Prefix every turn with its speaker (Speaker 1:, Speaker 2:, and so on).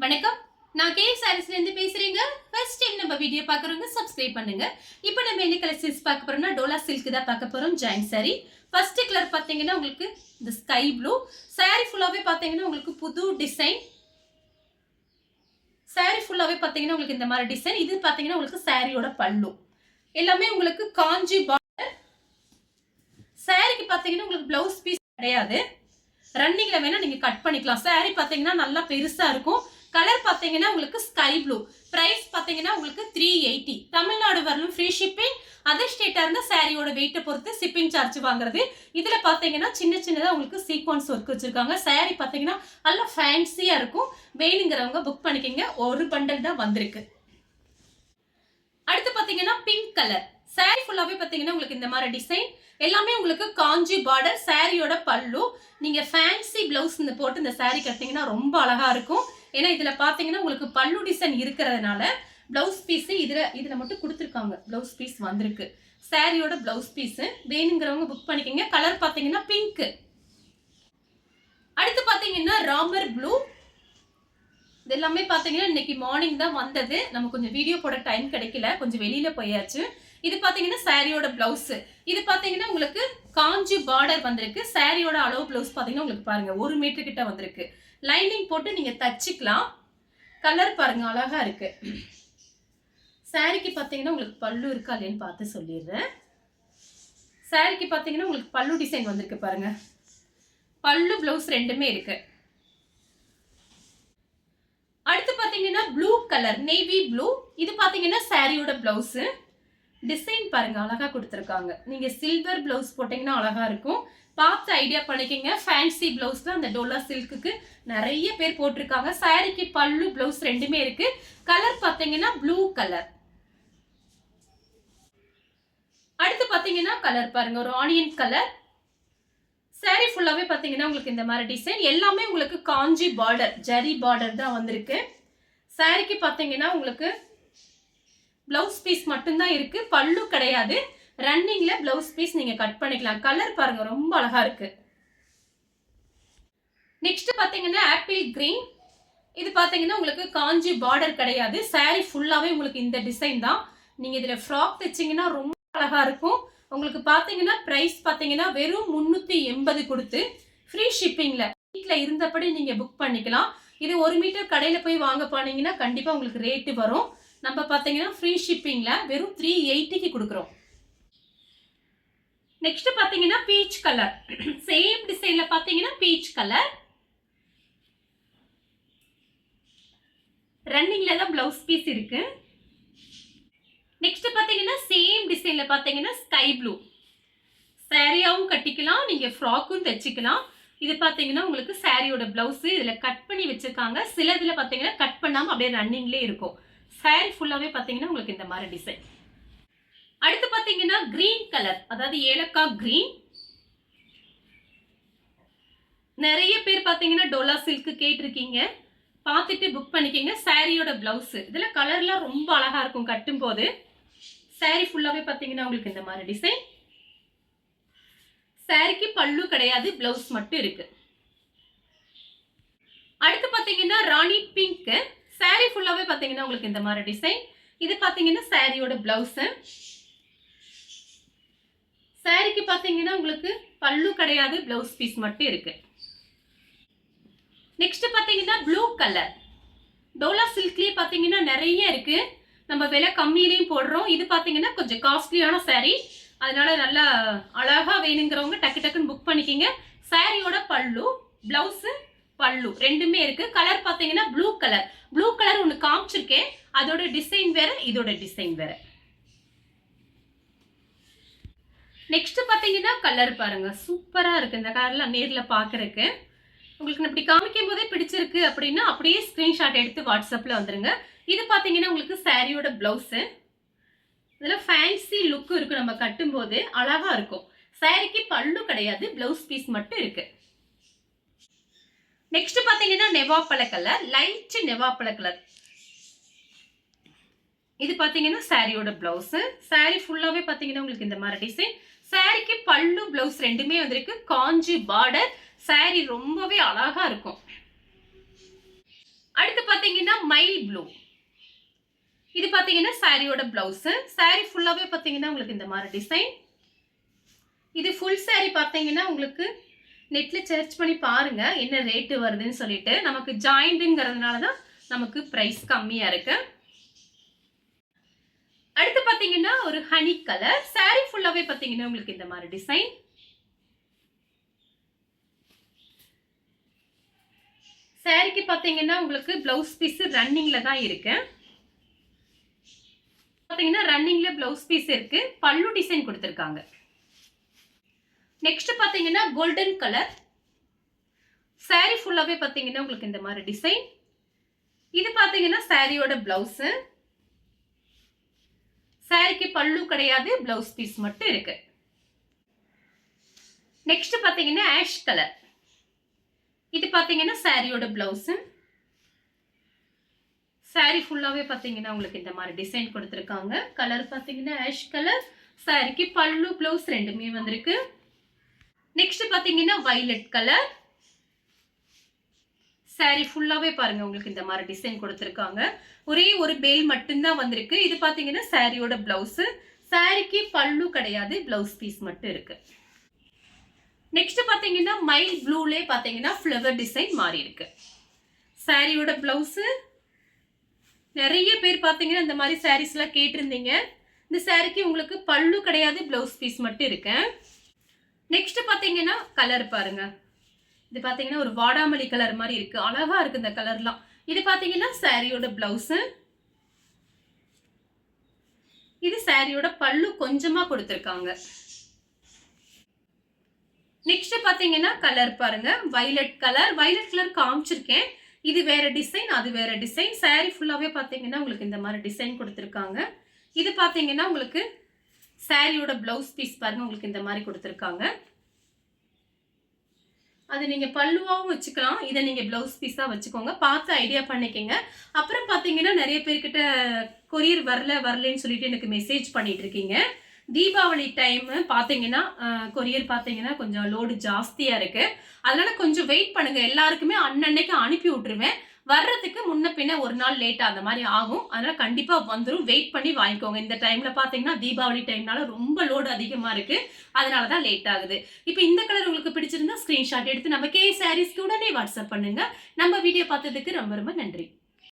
Speaker 1: வணக்கம். நான் கே சாரீஸ்ல இருந்து பேசுறேங்க. ஃபர்ஸ்ட் டைம் நம்ம வீடியோ பார்க்குறவங்க சப்ஸ்கிரைப் பண்ணுங்க. இப்போ நம்ம என்ன கலெக்ஷன்ஸ் பார்க்க போறோம்னா டோலா சில்க் தான் பார்க்க போறோம். Joint sorry. ஃபர்ஸ்ட் கலர் பார்த்தீங்கன்னா உங்களுக்கு இந்த ஸ்கை ப்ளூ. சாரி ஃபுல்லாவே பார்த்தீங்கன்னா உங்களுக்கு புது டிசைன். சாரி ஃபுல்லாவே பார்த்தீங்கன்னா உங்களுக்கு இந்த மாதிரி டிசைன். இது பார்த்தீங்கன்னா உங்களுக்கு சாரியோட பல்லு. எல்லாமே உங்களுக்கு காஞ்சி பார்டர். சாரிக்கு பார்த்தீங்கன்னா உங்களுக்கு பிளவுஸ் பீஸ் கிடையாது. ரன்னிங்ல வேணா நீங்க கட் பண்ணிக்கலாம். சாரி பார்த்தீங்கன்னா நல்லா பெருசா இருக்கும். கலர் பார்த்தீங்கன்னா உங்களுக்கு ஸ்கை ப்ளூ. பிரைஸ் பார்த்தீங்கன்னா உங்களுக்கு 380. தமிழ்நாடு வரலும் ஃப்ரீ ஷிப்பிங். அதர் ஸ்டேட்டா இருந்தா சாரியோட வெயிட்டை பொறுத்து ஷிப்பிங் சார்ஜ் வாங்குறது. இதுல பார்த்தீங்கன்னா சின்ன சின்னதா உங்களுக்கு சீக்வன்ஸ் ஒர்க் வச்சிருக்காங்க. சாரி பார்த்தீங்கன்னா நல்லா ஃபேன்சியா இருக்கும். வேணுங்கிறவங்க புக் பண்ணிக்கங்க. ஒரு பண்டல் தான் வந்திருக்கு. அடுத்து பார்த்தீங்கன்னா பிங்க் கலர். சாரி ஃபுல்லாவே பார்த்தீங்கன்னா உங்களுக்கு இந்த மாதிரி டிசைன். எல்லாமே உங்களுக்கு காஞ்சி பார்டர். சாரியோட பல்லு. நீங்க ஃபேன்சி பிளவுஸ் போட்டு இந்த சாரி கட்டிங்கன்னா ரொம்ப அழகா இருக்கும். ஏன்னா இதுல பாத்தீங்கன்னா உங்களுக்கு பல்லு டிசைன் இருக்கிறதுனால பிளவுஸ் பீஸ் இதுல மட்டும் கொடுத்துருக்காங்க. பிளவுஸ் பீஸ் வந்திருக்கு. சாரியோட பிளவுஸ் பீஸ் வேணுங்கிறவங்க புக் பண்ணிக்கங்க. கலர் பாத்தீங்கன்னா பிங்க். அடுத்து பாத்தீங்கன்னா ராமர் ப்ளூ. இது எல்லாமே பாத்தீங்கன்னா இன்னைக்கு மார்னிங் தான் வந்தது. நம்ம கொஞ்சம் வீடியோ போட டைம் கிடைக்கல. கொஞ்சம் வெளியில போயாச்சு. இது பாத்தீங்கன்னா சாரியோட பிளவுஸ். இது பாத்தீங்கன்னா உங்களுக்கு காஞ்சி பார்டர் வந்திருக்கு. சாரியோட அளவு பிளவுஸ் பாத்தீங்கன்னா உங்களுக்கு பாருங்க 1 மீட்டர் கிட்ட வந்திருக்கு. லைனிங் போட்டு நீங்க தச்சுக்கலாம். கலர் பாருங்க அழகா இருக்கு. சாரிக்கு பாத்தீங்கன்னா உங்களுக்கு பல்லு இருக்கா இல்லைன்னு பார்த்து சொல்லிடுறேன். சாரிக்கு பாத்தீங்கன்னா உங்களுக்கு பல்லு டிசைன் வந்திருக்கு பாருங்க. பல்லு பிளவுஸ் ரெண்டுமே இருக்கு. அடுத்து பாத்தீங்கன்னா ப்ளூ கலர் நேவி ப்ளூ. இது பாத்தீங்கன்னா சாரியோட பிளவுஸ். டிசைன் பாருங்க அழகா கொடுத்துருக்காங்க. நீங்க சில்வர் பிளவுஸ் போட்டீங்கன்னா அழகா இருக்கும். பார்த்து ஐடியா பண்ணிக்கங்க. ஃபேன்சி பிளவுஸ்ல அந்த டோலா சில்க்குக்கு நிறைய பேர் போட்டிருக்காங்க. சாரிக்கு பல்லு பிளவுஸ் ரெண்டுமே இருக்கு. கலர் பாத்தீங்கன்னா ப்ளூ கலர். அடுத்து பாத்தீங்கன்னா கலர் பாருங்க ஒரு ஆனியன் கலர். சாரி ஃபுல்லாவே பாத்தீங்கன்னா உங்களுக்கு இந்த மாதிரி டிசைன். எல்லாமே உங்களுக்கு காஞ்சி பார்டர் ஜரி பார்டர் தான் வந்திருக்கு. சாரிக்கு பாத்தீங்கன்னா உங்களுக்கு பிளவுஸ் பீஸ் மட்டும்தான் இருக்கு. பல்லு கிடையாது. ரன்னிங்ல பிளவுஸ் பீஸ் நீங்க கட் பண்ணிக்கலாம். கலர் பாருங்க ரொம்ப அழகா இருக்கு. நெக்ஸ்ட் பாத்தீங்கன்னா ஆப்பிள் கிரீன். இது பாத்தீங்கன்னா உங்களுக்கு காஞ்சி பார்டர் கிடையாது. சாரி ஃபுல்லாவே உங்களுக்கு இந்த டிசைன் தான். நீங்க இதுல ஃப்ராக் தைச்சீங்கன்னா ரொம்ப அழகா இருக்கும். உங்களுக்கு பாத்தீங்கன்னா பிரைஸ் பாத்தீங்கன்னா வெறும் 380 கொடுத்து ஃப்ரீ ஷிப்பிங்ல வீட்ல இருந்தபடி நீங்க புக் பண்ணிக்கலாம். இது 1 மீட்டர் கடையில போய் வாங்க போனீங்கன்னா கண்டிப்பா உங்களுக்கு ரேட்டு வரும். நம்ம பாத்தீங்கன்னா ஃப்ரீ ஷிப்பிங்ல வெறும் 380க்கு கொடுக்குறோம். நெக்ஸ்ட் பாத்தீங்கன்னா பீச் கலர். சேம் டிசைன்ல பாத்தீங்கன்னா பீச் கலர். ரன்னிங்ல தான் பிளவுஸ் பீஸ் இருக்கு. நெக்ஸ்ட் பாத்தீங்கன்னா சேம் டிசைன்ல பாத்தீங்கன்னா ஸ்கை ப்ளூ. சாரியாவும் கட்டிக்கலாம். நீங்க ஃப்ராக்கும் தைச்சிக்கலாம். இது பாத்தீங்கன்னா உங்களுக்கு சாரியோட பிளவுஸ். இதுல கட் பண்ணி வச்சிருக்காங்க. சில இதுல பாத்தீங்கன்னா கட் பண்ணாம அப்படியே ரன்னிங்லேயே இருக்கும். சாரி ஃபுல்லாவே பாத்தீங்கன்னா உங்களுக்கு இந்த மாதிரி டிசைன். அடுத்து பாத்தீங்கன்னா கிரீன் கலர், அதாவது ஏலக்காய் கிரீன். நிறைய பேர் பாத்தீங்கன்னா டோலா சில்க் கேட்டிருக்கீங்க. பார்த்துட்டு புக் பண்ணிக்கங்க. சாரியோட பிளவுஸ் இதுல கலர்லாம் ரொம்ப அழகா இருக்கும் கட்டும் போது. சாரி ஃபுல்லாவே பாத்தீங்கன்னா உங்களுக்கு இந்த மாதிரி டிசைன். சாரிக்கு பல்லு கிடையாது. பிளவுஸ் மட்டும் இருக்கு. அடுத்து பாத்தீங்கன்னா ராணி பிங்க். சாரி ஃபுல்லாவே பாத்தீங்கன்னா உங்களுக்கு இந்த மாதிரி டிசைன். இது பாத்தீங்கன்னா சாரியோட பிளவுஸ். சாரிக்கு பாத்தீங்கன்னா உங்களுக்கு பல்லு கிடையாது. பிளவுஸ் பீஸ் மட்டும் இருக்கு. நெக்ஸ்ட் பாத்தீங்கன்னா ப்ளூ கலர். டோலா சில்க்லயே பாத்தீங்கன்னா நிறைய இருக்கு. நம்ம விலை கம்மியிலையும் போடுறோம். இது பாத்தீங்கன்னா கொஞ்சம் காஸ்ட்லியான சாரி. அதனால நல்லா அழகா வேணுங்கிறவங்க டக்கு டக்குன்னு புக் பண்ணிக்கிங்க. சாரியோட பல்லு பிளவுஸ் பல்லு ரெண்டுமே இருக்கு. கலர் பாத்தீங்கன்னா ப்ளூ கலர். ப்ளூ கலர் ஒன்னு காமிச்சிருக்கேன். அதோட டிசைன் வேற, இதோட டிசைன் வேற. நெக்ஸ்ட் பாத்தீங்கன்னா கலர் பாருங்க சூப்பரா இருக்கு. இந்த கலர்ல நேர்ல பாக்குறதுக்கு உங்களுக்கு இப்படி காமிக்கும் போதே பிடிச்சிருக்கு அப்படின்னா அப்படியே ஸ்கிரீன்ஷாட் எடுத்து வாட்ஸ்அப்ல வந்துருங்க. இது பாத்தீங்கன்னா உங்களுக்கு சாரியோட பிளவுஸ். இதுல ஃபேன்சி லுக் இருக்கு. நம்ம கட்டும் போது அழகா இருக்கும். சாரிக்கு பல்லு கிடையாது. பிளவுஸ் பீஸ் மட்டும் இருக்கு. நெக்ஸ்ட் பாத்தீங்கன்னா நெவாப்பழ கலர், லைட் நெவாப்பழ கலர். இது பாத்தீங்கன்னா சாரியோட பிளவுஸ். சாரி ஃபுல்லாவே பாத்தீங்கன்னா உங்களுக்கு இந்த மாதிரி டிசைன். சாரிக்கு பல்லு பிளவுஸ் ரெண்டுமே வந்திருக்கு. காஞ்சி பார்டர். சாரி ரொம்பவே அழகா இருக்கும். அடுத்து பாத்தீங்கன்னா பாத்தீங்கன்னா மயில் ப்ளூ. இது பாத்தீங்கன்னா சாரியோட பிளவுஸ். சாரி ஃபுல்லாவே பாத்தீங்கன்னா உங்களுக்கு இந்த மாதிரி டிசைன். இது ஃபுல் சாரி பாத்தீங்கன்னா உங்களுக்கு நெட்ல சர்ச் பண்ணி பாருங்க என்ன ரேட் வருதுன்னு சொல்லிட்டு. நமக்கு ஜாயிண்ட்ங்கிறதுனால தான் நமக்கு பிரைஸ் கம்மியா இருக்கு. அடுத்து பாத்தீங்கன்னா ஒரு ஹனி கலர். சாரி ஃபுல்லாவே பாத்தீங்கன்னா உங்களுக்கு இந்த மாதிரி டிசைன். சாரிக்கு பாத்தீங்கன்னா உங்களுக்கு பிளவுஸ் பீஸ் ரன்னிங்ல தான் இருக்கு. பாத்தீங்கன்னா ரன்னிங்ல பிளவுஸ் பீஸ் இருக்கு. பல்லு டிசைன் கொடுத்திருக்காங்க. நெக்ஸ்ட் பாத்தீங்கன்னா கோல்டன் கலர். சாரி ஃபுல்லாவே பாத்தீங்கன்னா உங்களுக்கு இந்த மாதிரி டிசைன். இது பாத்தீங்கன்னா சாரியோட பிளவுஸ். சாரிக்கு பல்லு கிடையாது, பிளவுஸ் பீஸ் மட்டும் இருக்கு. நெக்ஸ்ட் பாத்தீங்கன்னா ஆஷ் கலர். இது பாத்தீங்கன்னா சாரியோட பிளவுஸ். சாரி ஃபுல்லாவே பாத்தீங்கன்னா உங்களுக்கு இந்த மாதிரி டிசைன் கொடுத்திருக்காங்க. கலர் பாத்தீங்கன்னா ஆஷ் கலர். சாரிக்கு பல்லு பிளவுஸ் ரெண்டுமே வந்திருக்கு. நெக்ஸ்ட் பாத்தீங்கன்னா வயலட் கலர். சாரி ஃபுல்லாவே பாருங்க உங்களுக்கு இந்த மாதிரி டிசைன் கொடுத்திருக்காங்க. ஒரே ஒரு பேல் மட்டும்தான் வந்திருக்கு. இது பாத்தீங்கன்னா சாரியோட பிளவுஸ். சாரிக்கு பல்லு கிடையாது, பிளவுஸ் பீஸ் மட்டும் இருக்கு. நெக்ஸ்ட் பாத்தீங்கன்னா மயில் ப்ளூலே பாத்தீங்கன்னா ஃப்ளவர் டிசைன் மாறி இருக்கு. சாரியோட பிளவுஸ். நிறைய பேர் பாத்தீங்கன்னா இந்த மாதிரி சாரீஸ் எல்லாம் கேட்டிருந்தீங்க. இந்த சாரிக்கு உங்களுக்கு பல்லு கிடையாது, பிளவுஸ் பீஸ் மட்டும் இருக்கு. நெக்ஸ்ட் பாத்தீங்கன்னா கலர் பாருங்க. இது பாத்தீங்கன்னா ஒரு வாடாமல்லி கலர் மாதிரி இருக்கு. அழகா இருக்கு இந்த கலர்லாம். இது பாத்தீங்கன்னா சாரியோட பிளவுஸ். இது சாரியோட பல்லு கொஞ்சமா கொடுத்திருக்காங்க. நெக்ஸ்ட் பாத்தீங்கன்னா கலர் பாருங்க. Violet colour. வயலட் கலர் காமிச்சிருக்கேன். இது வேற டிசைன், அது வேற டிசைன். சாரி ஃபுல்லாவே பாத்தீங்கன்னா உங்களுக்கு இந்த மாதிரி டிசைன் கொடுத்திருக்காங்க. இது பாத்தீங்கன்னா உங்களுக்கு சாரியோட பிளவுஸ் பீஸ் பாருங்க உங்களுக்கு இந்த மாதிரி கொடுத்திருக்காங்க. அது நீங்க பல்லுவாவும் வச்சுக்கலாம். இதை நீங்க பிளவுஸ் பீஸா வச்சுக்கோங்க. பார்த்து ஐடியா பண்ணிக்கங்க. அப்புறம் பாத்தீங்கன்னா நிறைய பேர்கிட்ட கொரியர் வரலன்னு சொல்லிட்டு எனக்கு மெசேஜ் பண்ணிட்டு இருக்கீங்க. தீபாவளி டைம் பாத்தீங்கன்னா கொரியர் பாத்தீங்கன்னா கொஞ்சம் லோடு ஜாஸ்தியா இருக்கு. அதனால கொஞ்சம் வெயிட் பண்ணுங்க. எல்லாருக்குமே அன்னன்னைக்கு அனுப்பி விட்டுருவேன். வர்றதுக்கு முன்ன பின்ன ஒரு நாள் லேட்டா அந்த மாதிரி ஆகும். அதனால கண்டிப்பா வந்துடும். வெயிட் பண்ணி வாங்கிக்கோங்க. இந்த டைம்ல பாத்தீங்கன்னா தீபாவளி டைம்னால ரொம்ப லோடு அதிகமா இருக்கு. அதனாலதான் லேட் ஆகுது. இப்போ இந்த கலர் உங்களுக்கு பிடிச்சிருந்தா ஸ்கிரீன்ஷாட் எடுத்து நம்ம கே சாரீஸ்க்கு உடனே வாட்ஸ்அப் பண்ணுங்க. நம்ம வீடியோ பார்த்ததுக்கு ரொம்ப ரொம்ப நன்றி.